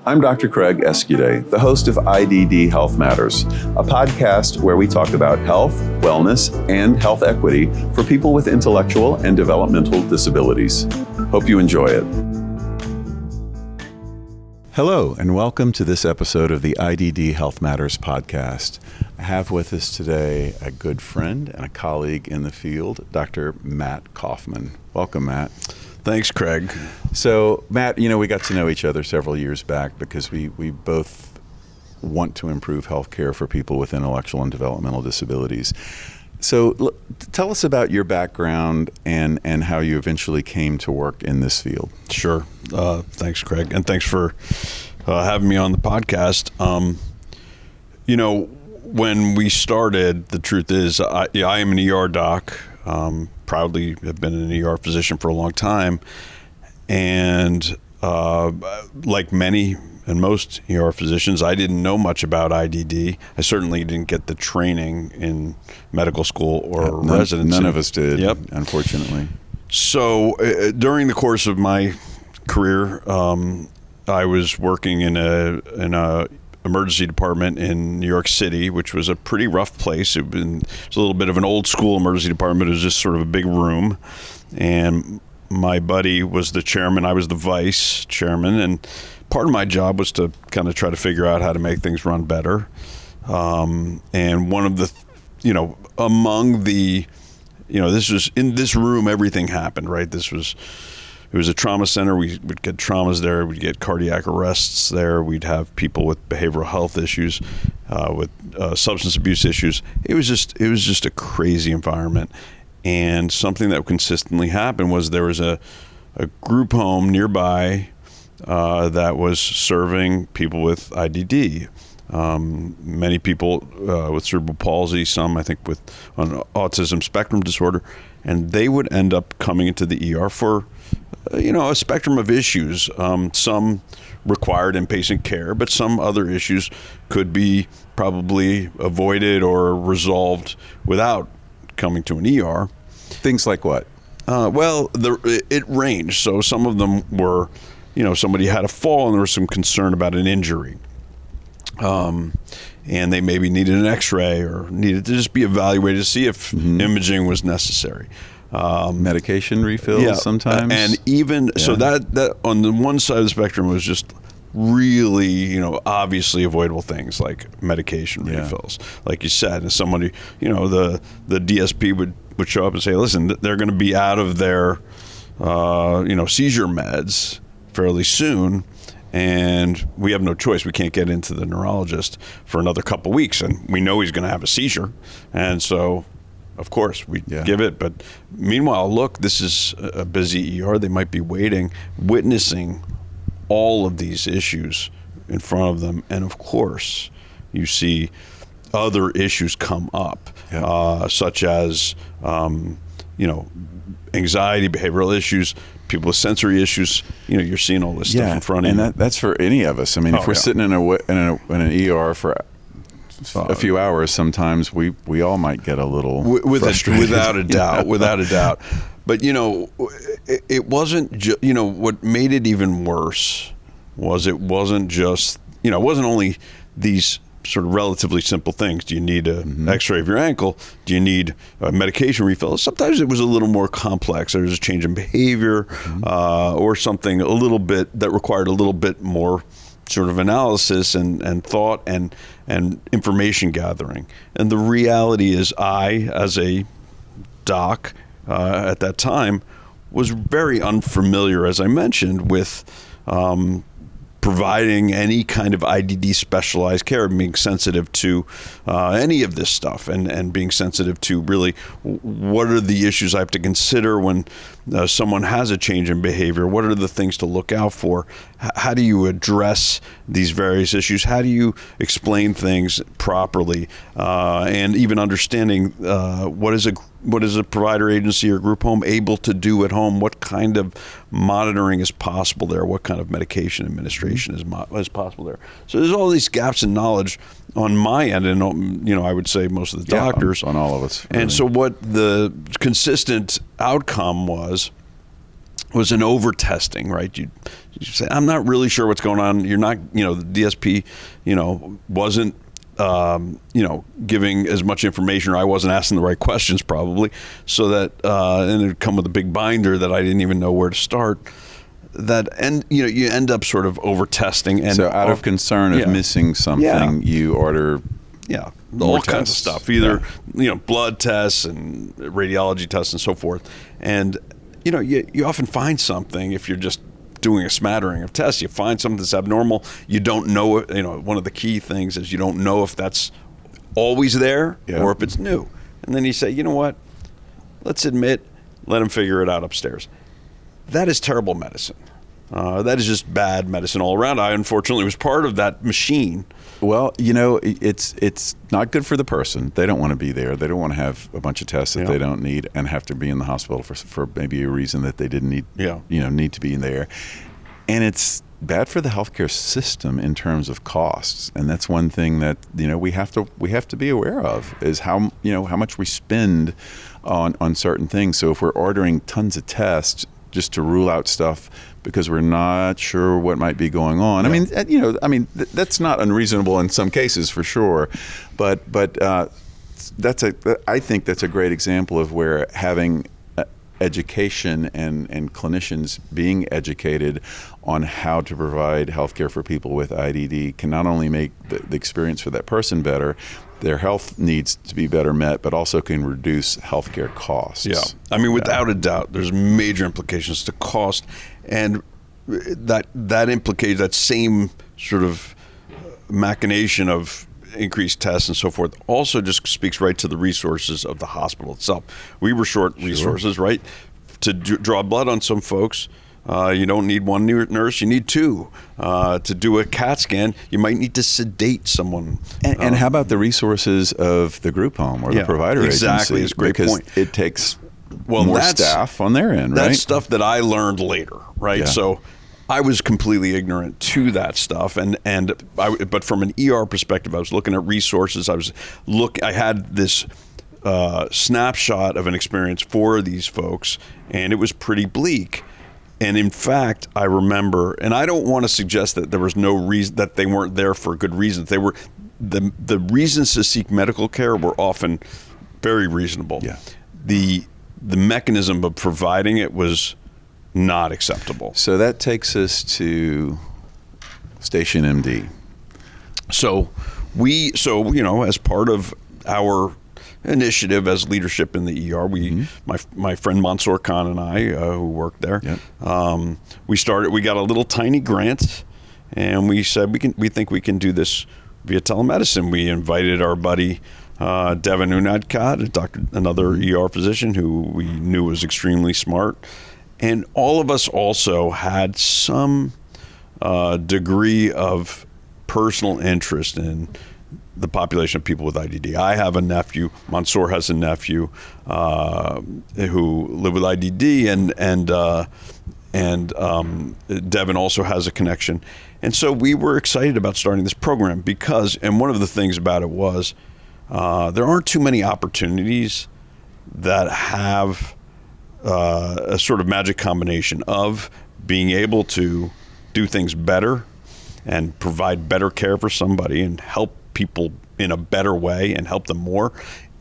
I'm Dr. Craig Escude, the host of IDD Health Matters, a podcast where we talk about health, wellness, and health equity for people with intellectual and developmental disabilities. Hope you enjoy it. Hello, and welcome to this episode of the IDD Health Matters podcast. I have with us today a good friend and a colleague in the field, Dr. Matt Kaufman. Welcome, Matt. Thanks, Craig. So, Matt, we got to know each other several years back because we both want to improve healthcare for people with intellectual and developmental disabilities. So, tell us about your background and how you eventually came to work in this field. Sure. Thanks, Craig. And thanks for having me on the podcast. When we started, the truth is I am an ER doc. Proudly have been an ER physician for a long time. And like many and most ER physicians, I didn't know much about IDD. I certainly didn't get the training in medical school or residency. None of us did, Yep. Unfortunately. So during the course of my career, I was working in a emergency department in New York City, which was a pretty rough place. It was a little bit of an old school emergency department. It was just sort of a big room. And my buddy was the chairman. I was the vice chairman. And part of my job was to kind of try to figure out how to make things run better. And one of the, among the, this was in this room, everything happened, right? It was a trauma center. We would get traumas there. We'd get cardiac arrests there. We'd have people with behavioral health issues, with substance abuse issues. It was just a crazy environment. And something that consistently happened was there was a group home nearby that was serving people with IDD. Many people with cerebral palsy, some I think on autism spectrum disorder, and they would end up coming into the ER for a spectrum of issues. Some required inpatient care, but some other issues could be probably avoided or resolved without coming to an ER. Things like what? It ranged. So some of them were, somebody had a fall and there was some concern about an injury. And they maybe needed an x-ray or needed to just be evaluated to see if imaging was necessary. Medication refills sometimes. And even, so that on the one side of the spectrum was just really, obviously avoidable things like medication refills. Like you said, and somebody, the DSP would show up and say, listen, they're going to be out of their, seizure meds fairly soon. And we have no choice. We can't get into the neurologist for another couple weeks. And we know he's going to have a seizure. And so, of course, we give it. But meanwhile, look, this is a busy ER. They might be witnessing all of these issues in front of them. And of course, you see other issues come up, such as, anxiety, behavioral issues, people with sensory issues. You're seeing all this stuff in front of you. And that's for any of us. I mean, if we're sitting in an ER for a few hours, sometimes we all might get a little frustrated. Without a doubt. But it wasn't what made it even worse was it wasn't just it wasn't only these sort of relatively simple things. Do you need an x-ray of your ankle? Do you need a medication refill? Sometimes it was a little more complex. There was a change in behavior or something a little bit that required a little bit more sort of analysis and thought and information gathering. And the reality is I, as a doc at that time, was very unfamiliar, as I mentioned, with providing any kind of IDD specialized care, being sensitive to any of this stuff and being sensitive to really what are the issues I have to consider when someone has a change in behavior. What are the things to look out for? How do you address these various issues? How do you explain things properly? And even understanding what is a provider agency or group home able to do at home? What kind of monitoring is possible there? What kind of medication administration is possible there? So there's all these gaps in knowledge on my end, and I would say most of the doctors, on all of us. Really. And so what the consistent outcome was was an over testing, right? You say, I'm not really sure what's going on. You're not, the DSP, wasn't, giving as much information, or I wasn't asking the right questions probably, so that, and it'd come with a big binder that I didn't even know where to start. You end up sort of over testing. And so out of concern of missing something, you order all kinds of stuff, either, blood tests and radiology tests and so forth. And, you often find something if you're just doing a smattering of tests. You find something that's abnormal. You don't know, one of the key things is you don't know if that's always there or if it's new. And then you say, you know what, let's let them figure it out upstairs. That is terrible medicine. That is just bad medicine all around. I unfortunately was part of that machine. Well, it's not good for the person. They don't want to be there. They don't want to have a bunch of tests that they don't need and have to be in the hospital for maybe a reason that they didn't need. Need to be in there. And it's bad for the healthcare system in terms of costs. And that's one thing that we have to be aware of, is how much we spend on certain things. So if we're ordering tons of tests just to rule out stuff because we're not sure what might be going on. That's not unreasonable in some cases for sure, but I think that's a great example of where having education and clinicians being educated on how to provide healthcare for people with IDD can not only make the experience for that person better, their health needs to be better met, but also can reduce healthcare costs. Yeah, without a doubt, there's major implications to cost, and that implicates that same sort of machination of increased tests and so forth also just speaks right to the resources of the hospital itself. We were short resources, right? To draw blood on some folks, you don't need one nurse, you need two. To do a CAT scan, you might need to sedate someone. And how about the resources of the group home or the provider agency? Exactly, it's a great point. It takes more staff on their end, right? That's stuff that I learned later, right? Yeah. So I was completely ignorant to that stuff, but from an ER perspective, I was looking at resources. I had this snapshot of an experience for these folks, and it was pretty bleak. And in fact, I remember, and I don't want to suggest that there was no reason that they weren't there for good reasons. They were the reasons to seek medical care were often very reasonable. Yeah. The mechanism of providing it was not acceptable. So that takes us to StationMD. So as part of our initiative as leadership in the ER, my friend Mansour Khan and I, who worked there, we got a little tiny grant, and we said we think we can do this via telemedicine. We invited our buddy Devin Unadkat, another ER physician who we knew was extremely smart, and all of us also had some degree of personal interest in the population of people with IDD. I have a nephew. Mansour has a nephew who live with IDD, and Devin also has a connection. And so we were excited about starting this program because, and one of the things about it was, there aren't too many opportunities that have a sort of magic combination of being able to do things better and provide better care for somebody and help people in a better way and help them more,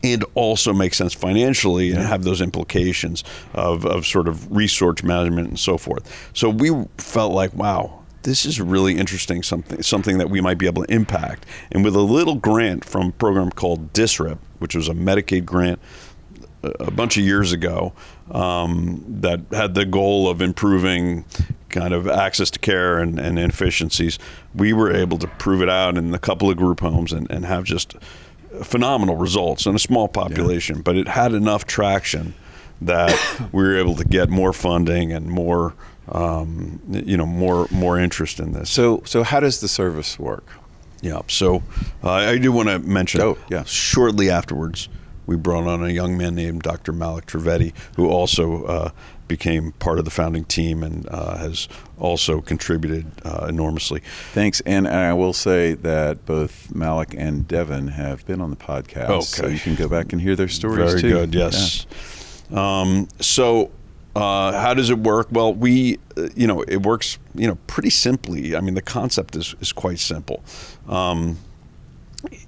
and also make sense financially and have those implications of sort of resource management and so forth. So we felt like, wow, this is really interesting, something that we might be able to impact. And with a little grant from a program called DISRIP, which was a Medicaid grant a bunch of years ago, that had the goal of improving kind of access to care and efficiencies, we were able to prove it out in a couple of group homes and have just phenomenal results in a small population. But it had enough traction that we were able to get more funding and more interest in this. So how does the service work? Yeah. So I do want to mention, shortly afterwards, we brought on a young man named Dr. Malik Trivedi, who also became part of the founding team and has also contributed enormously. Thanks. And I will say that both Malik and Devin have been on the podcast, so you can go back and hear their stories too. Very good, yes. Yeah. So How does it work? Well, it works, pretty simply. I mean, the concept is quite simple.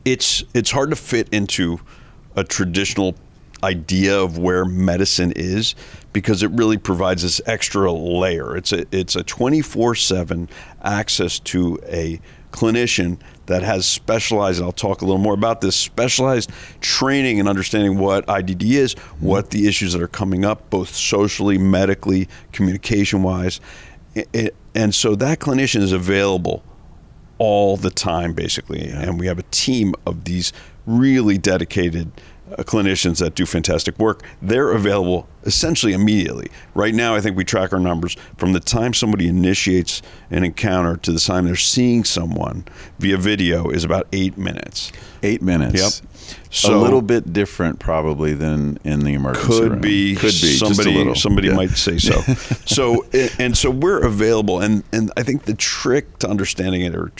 It's hard to fit into a traditional idea of where medicine is, because it really provides this extra layer. It's a 24/7 access to a clinician that has specialized, and I'll talk a little more about this, specialized training and understanding what IDD is, what the issues that are coming up, both socially, medically, communication-wise. And so that clinician is available all the time, basically. Yeah. And we have a team of these really dedicated clinicians that do fantastic work. They're available essentially immediately. Right now, I think we track our numbers from the time somebody initiates an encounter to the time they're seeing someone via video is about 8 minutes. 8 minutes. Yep. So a little bit different probably than in the emergency room. Could be somebody might say so. So we're available, and I think the trick to understanding it, or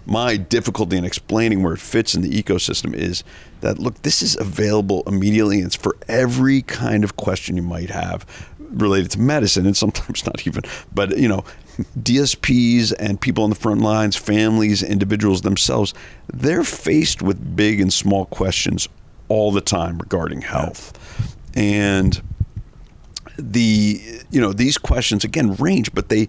my difficulty in explaining where it fits in the ecosystem is that, look, this is available immediately. It's for every kind of question you might have related to medicine, and sometimes not even, but DSPs and people on the front lines, families, individuals themselves, they're faced with big and small questions all the time regarding health. And these questions, again, range, but they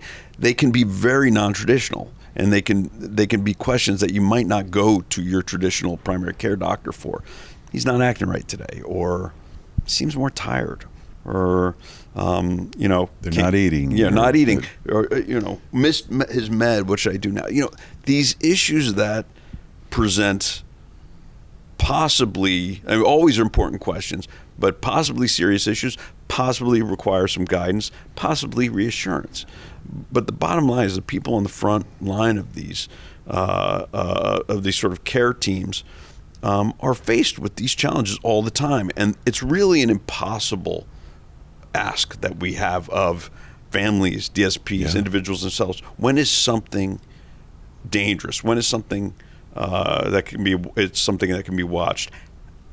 can be very non-traditional. And they can be questions that you might not go to your traditional primary care doctor for. He's not acting right today, or seems more tired, or they're not eating. Yeah, not eating, or missed his med. What should I do now? These issues that present possibly, always are important questions, but possibly serious issues, possibly require some guidance, possibly reassurance. But the bottom line is the people on the front line of these sort of care teams are faced with these challenges all the time, and it's really an impossible ask that we have of families, DSPs, individuals themselves. When is something dangerous? When is something something that can be watched?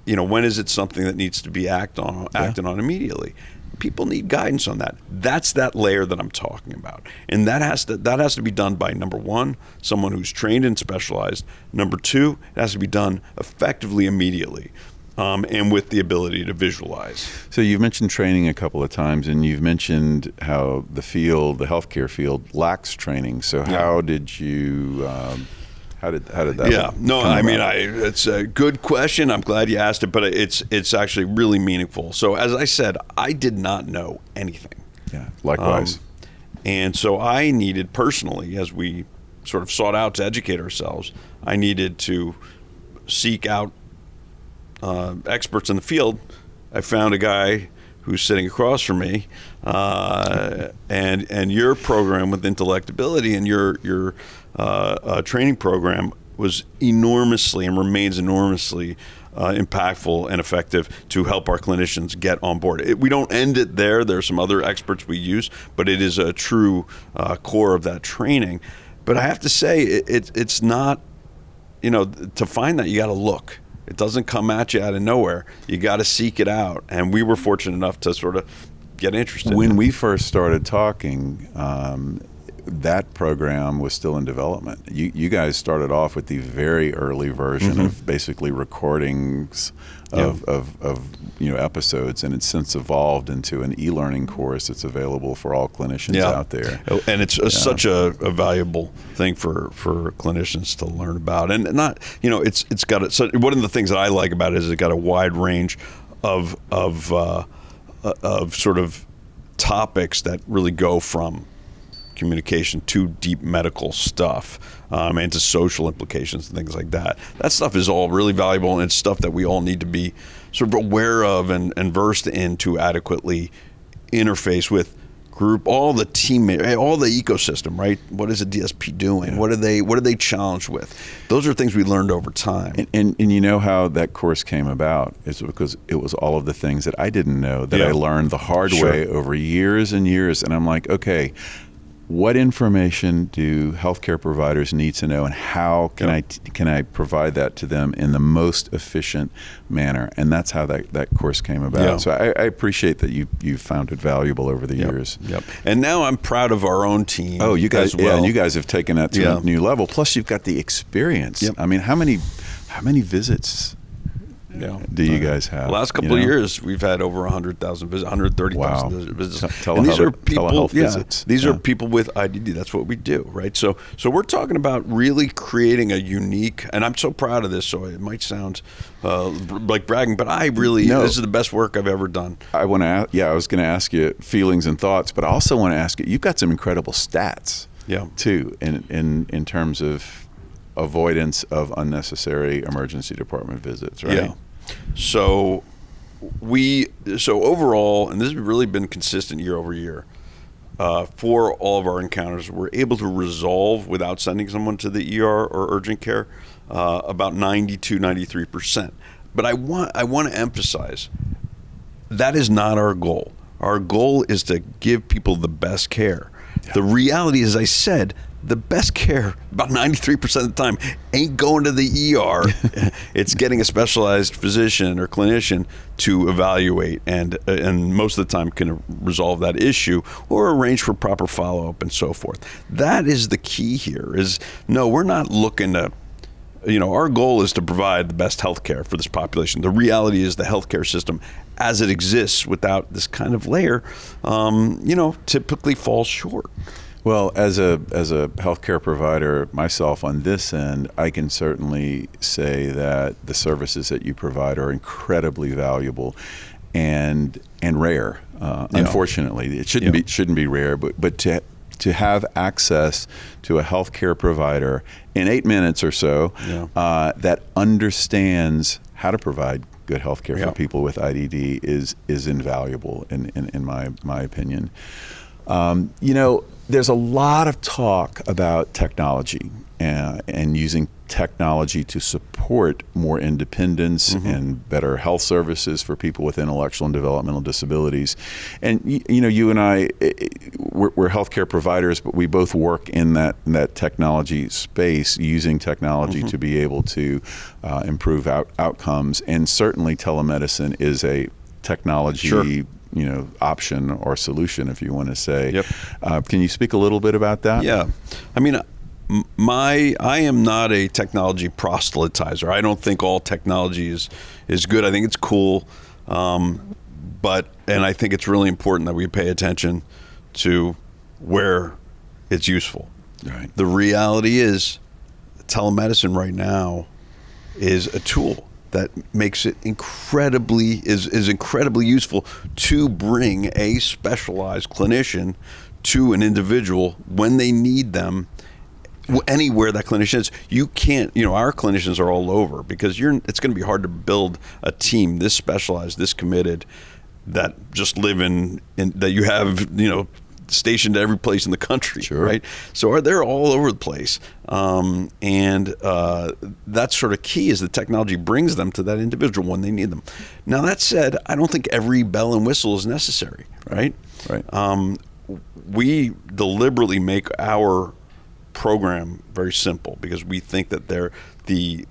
When is it something that needs to be acted on immediately? People need guidance on that. That's that layer that I'm talking about, and that has to be done by, number one, someone who's trained and specialized. Number two, it has to be done effectively immediately, and with the ability to visualize. So you've mentioned training a couple of times, and you've mentioned how the healthcare field lacks training. So how did you? How did that? Yeah, no, I mean, it's a good question. I'm glad you asked it, but it's actually really meaningful. So as I said, I did not know anything. Yeah, likewise. And so I needed personally, as we sort of sought out to educate ourselves, I needed to seek out experts in the field. I found a guy who's sitting across from me, and your program with Intellectability and your training program was enormously and remains enormously impactful and effective to help our clinicians get on board. We don't end it there. There are some other experts we use, but it is a true core of that training. But I have to say, it's not, to find that, you got to look. It doesn't come at you out of nowhere. You got to seek it out. And we were fortunate enough to sort of get interested. When we first started talking, that program was still in development. You guys started off with the very early version of basically recordings of episodes, and it's since evolved into an e-learning course that's available for all clinicians out there. And it's such a valuable thing for clinicians to learn about. And not, it's got so one of the things that I like about it is it got a wide range of sort of topics that really go from communication to deep medical stuff, and to social implications and things like that. That stuff is all really valuable, and it's stuff that we all need to be sort of aware of and versed in to adequately interface with group, all the teammates, all the ecosystem, right? What is a DSP doing? Yeah. What are they challenged with? Those are things we learned over time. And you know how that course came about? It's because it was all of the things that I didn't know that I learned the hard way over years and years. And I'm like, okay, what information do healthcare providers need to know, and how can I provide that to them in the most efficient manner? And that's how that course came about. Yeah. So I appreciate that you found it valuable over the years. Yep. And now I'm proud of our own team. Oh, you guys, as well. and you guys have taken that to a new level. Plus, you've got the experience. Yep. I mean, how many visits do you guys have? The last couple of years, we've had over 100,000 visits, 130,000 visits. And these are people, telehealth visits. These are people with IDD. That's what we do, right? So we're talking about really creating a unique, and I'm so proud of this, so it might sound like bragging, but this is the best work I've ever done. I want to I was going to ask you feelings and thoughts, but I also want to ask you, you've got some incredible stats too, in terms of avoidance of unnecessary emergency department visits, right? Yeah. So overall, and this has really been consistent year over year, for all of our encounters, we're able to resolve without sending someone to the ER or urgent care about 93%. But I want to emphasize that is not our goal. Our goal is to give people the best care. Yeah. The reality is, as I said, the best care, about 93% of the time, ain't going to the ER. It's getting a specialized physician or clinician to evaluate and most of the time can resolve that issue or arrange for proper follow-up and so forth. That is the key here. We're not looking to, our goal is to provide the best health care for this population. The reality is the healthcare system as it exists without this kind of layer, typically falls short. Well, as a healthcare provider myself on this end, I can certainly say that the services that you provide are incredibly valuable and rare. Unfortunately, it shouldn't be rare, but to have access to a healthcare provider in 8 minutes or so that understands how to provide good healthcare for people with IDD is invaluable in my opinion. There's a lot of talk about technology and using technology to support more independence and better health services for people with intellectual and developmental disabilities. And you and I, we're healthcare providers, but we both work in that technology space, using technology to be able to improve outcomes. And certainly telemedicine is a technology option or solution, if you want to say. Yep. Can you speak a little bit about that? Yeah. I mean, I am not a technology proselytizer. I don't think all technology is good. I think it's cool. And I think it's really important that we pay attention to where it's useful. Right. The reality is telemedicine right now is a tool that makes it incredibly useful to bring a specialized clinician to an individual when they need them, anywhere that clinician is. You can't, our clinicians are all over because it's going to be hard to build a team this specialized, this committed, that just live in that you have, stationed at every place in the country, right? So they're all over the place. And that's sort of key, is the technology brings them to that individual when they need them. Now, that said, I don't think every bell and whistle is necessary, right? Right. We deliberately make our program very simple because we think that the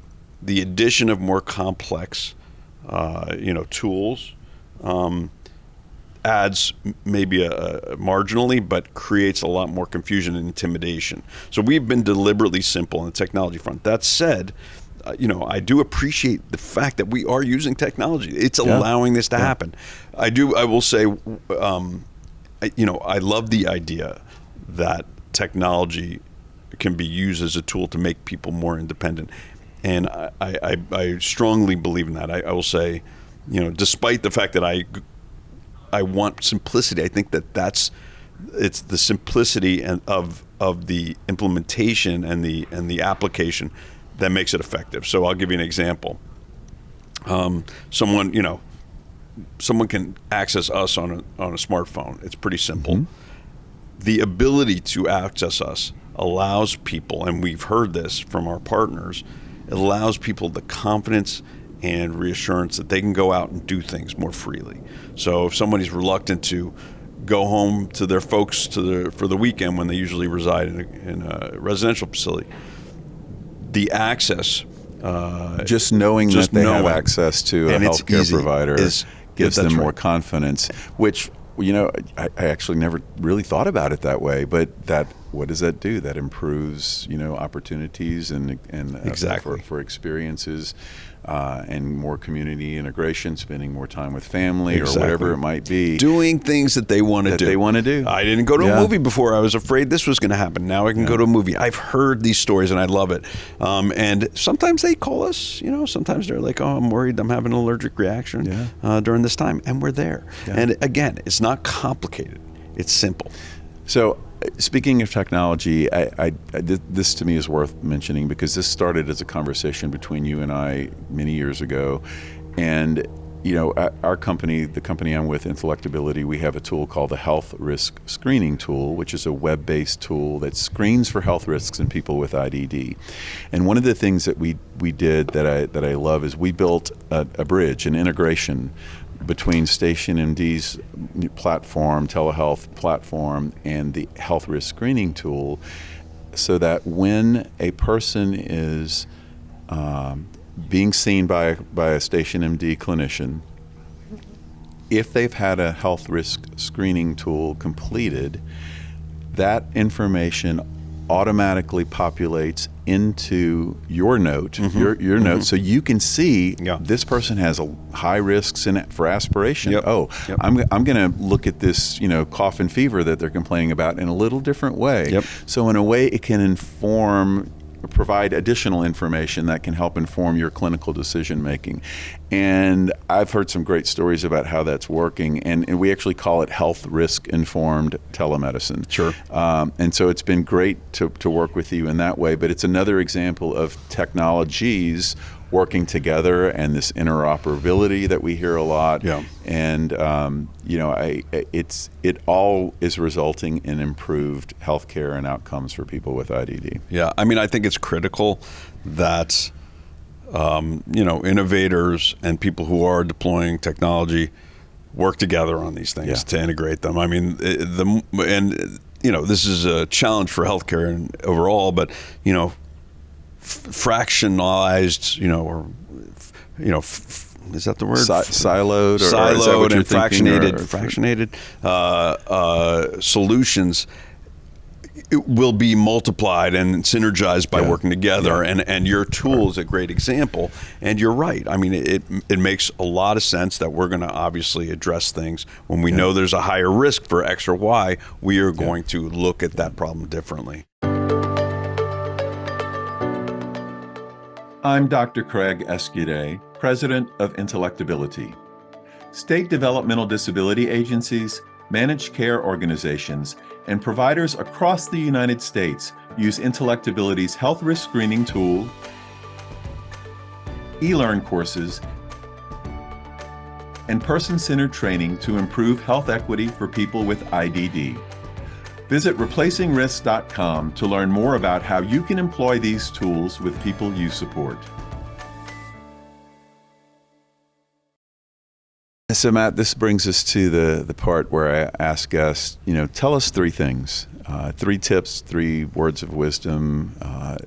addition of more complex, tools, adds maybe marginally, but creates a lot more confusion and intimidation. So we've been deliberately simple on the technology front. That said, I do appreciate the fact that we are using technology. It's allowing this to happen. I will say, I love the idea that technology can be used as a tool to make people more independent. And I strongly believe in that. I will say, despite the fact that I want simplicity, I think it's the simplicity of the implementation and the application that makes it effective. So I'll give you an example. Someone can access us on a smartphone. It's pretty simple. The ability to access us allows people, and we've heard this from our partners, it allows people the confidence and reassurance that they can go out and do things more freely. So if somebody's reluctant to go home to their folks for the weekend when they usually reside in a residential facility. The access, just knowing that they have access to a healthcare provider gives them more confidence, which, I actually never really thought about it that way, but what does that do? That improves, opportunities and exactly. for experiences, and more community integration, spending more time with family or whatever it might be. Doing things that they want to do. I didn't go to a movie before. I was afraid this was going to happen. Now I can go to a movie. I've heard these stories and I love it. And sometimes they call us, sometimes they're like, oh, I'm worried I'm having an allergic reaction during this time. And we're there. Yeah. And again, it's not complicated. It's simple. So speaking of technology, this to me is worth mentioning because this started as a conversation between you and I many years ago. And, our company, the company I'm with, Intellectability, we have a tool called the Health Risk Screening Tool, which is a web-based tool that screens for health risks in people with IDD. And one of the things that we did that I love is we built a bridge, an integration between StationMD's platform, telehealth platform, and the health risk screening tool, so that when a person is being seen by a StationMD clinician, if they've had a health risk screening tool completed, that information automatically populates into your note, your note, so you can see this person has a high risks for aspiration. I'm going to look at this, cough and fever that they're complaining about in a little different way. So in a way, it can provide additional information that can help inform your clinical decision making. And I've heard some great stories about how that's working, and we actually call it health risk informed telemedicine. Sure. And so it's been great to work with you in that way, but it's another example of technologies working together and this interoperability that we hear a lot. And it all is resulting in improved healthcare and outcomes for people with IDD. Yeah, I mean, I think it's critical that innovators and people who are deploying technology work together on these things to integrate them. I mean, this is a challenge for healthcare overall, but fractionalized, is that the word? Siloed, siloed and fractionated solutions will be multiplied and synergized by working together. And your tool is a great example. And you're right. I mean, it makes a lot of sense that we're going to obviously address things when we know there's a higher risk for X or Y. We are going to look at that problem differently. I'm Dr. Craig Escude, President of Intellectability. State developmental disability agencies, managed care organizations, and providers across the United States use Intellectability's health risk screening tool, e-learn courses, and person-centered training to improve health equity for people with IDD. Visit replacingrisk.com to learn more about how you can employ these tools with people you support. So Matt, this brings us to the part where I ask guests, tell us three things, 3 tips, 3 words of wisdom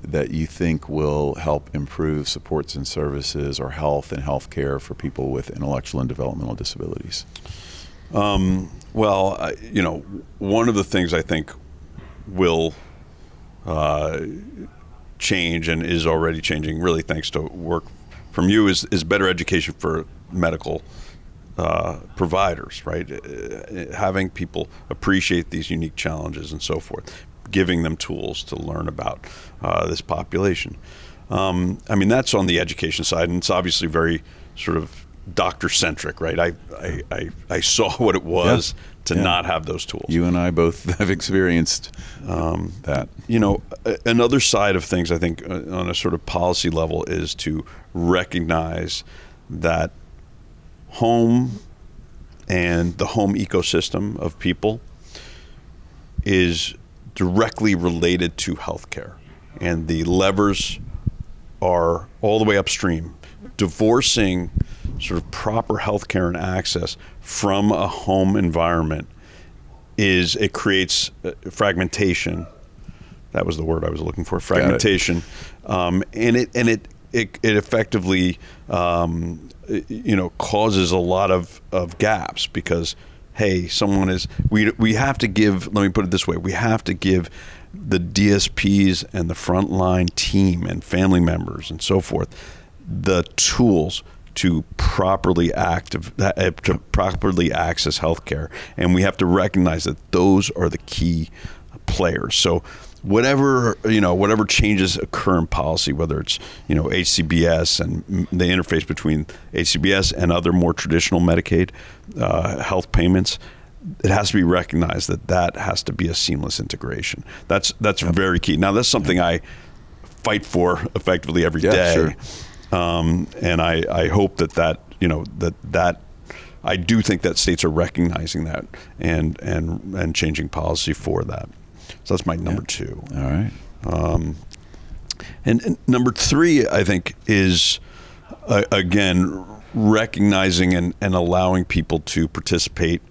that you think will help improve supports and services or health and healthcare for people with intellectual and developmental disabilities. Well, one of the things I think will change and is already changing, really thanks to work from you, is better education for medical providers, right? Having people appreciate these unique challenges and so forth, giving them tools to learn about this population. I mean, that's on the education side, and it's obviously very sort of doctor-centric, right? I saw what it was to not have those tools. You and I both have experienced that. Another side of things, I think, on a sort of policy level, is to recognize that home and the home ecosystem of people is directly related to healthcare, and the levers are all the way upstream. Divorcing sort of proper healthcare and access from a home environment is it creates fragmentation. That was the word I was looking for, fragmentation. And it effectively, causes a lot of gaps because, hey, we have to give, let me put it this way, we have to give the DSPs and the frontline team and family members and so forth the tools to properly access healthcare, and we have to recognize that those are the key players. So whatever changes occur in policy, whether it's HCBS and the interface between HCBS and other more traditional Medicaid health payments, it has to be recognized that has to be a seamless integration. That's very key. Now that's something I fight for effectively every day. Sure. And I hope that I do think that states are recognizing that and changing policy for that. So that's my number two. All right. And number three, I think, is again recognizing and allowing people to participate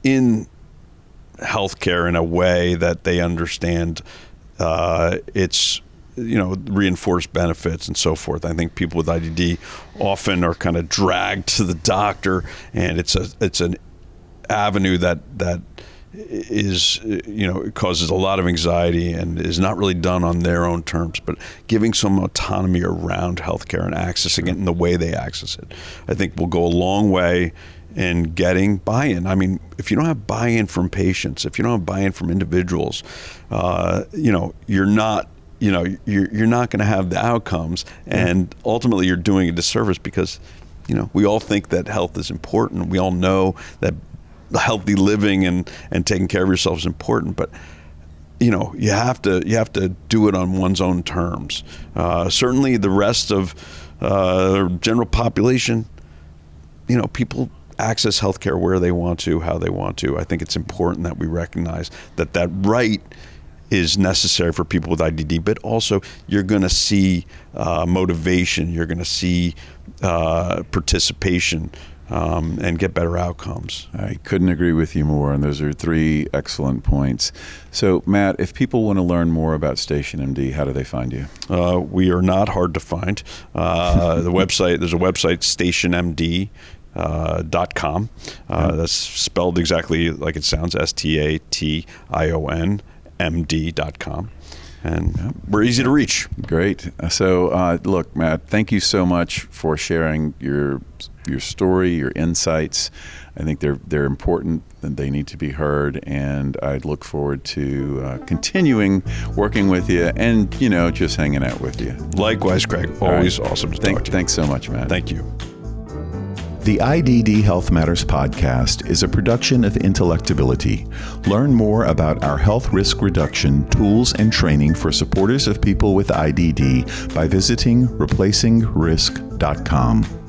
in healthcare in a way that they understand it's reinforced benefits and so forth. I think people with IDD often are kind of dragged to the doctor, and it's an avenue that is it causes a lot of anxiety and is not really done on their own terms. But giving some autonomy around healthcare and accessing it in the way they access it, I think will go a long way in getting buy-in. I mean, if you don't have buy-in from patients, if you don't have buy-in from individuals, you're not going to have the outcomes, and ultimately you're doing a disservice because, we all think that health is important. We all know that healthy living and taking care of yourself is important, but you have to do it on one's own terms. Certainly, the rest of the general population, people access healthcare where they want to, how they want to. I think it's important that we recognize that right is necessary for people with IDD, but also you're going to see motivation, you're going to see participation, and get better outcomes. I couldn't agree with you more, and those are three excellent points. So, Matt, if people want to learn more about StationMD, how do they find you? We are not hard to find. There's a website, StationMD.com. That's spelled exactly like it sounds, StationMD.com. And we're easy to reach. Great. So, look, Matt, thank you so much for sharing your story, your insights. I think they're important and they need to be heard. And I look forward to continuing working with you and, just hanging out with you. Likewise, Craig. Always awesome to talk to you. Thanks so much, Matt. Thank you. The IDD Health Matters podcast is a production of Intellectability. Learn more about our health risk reduction tools and training for supporters of people with IDD by visiting replacingrisk.com.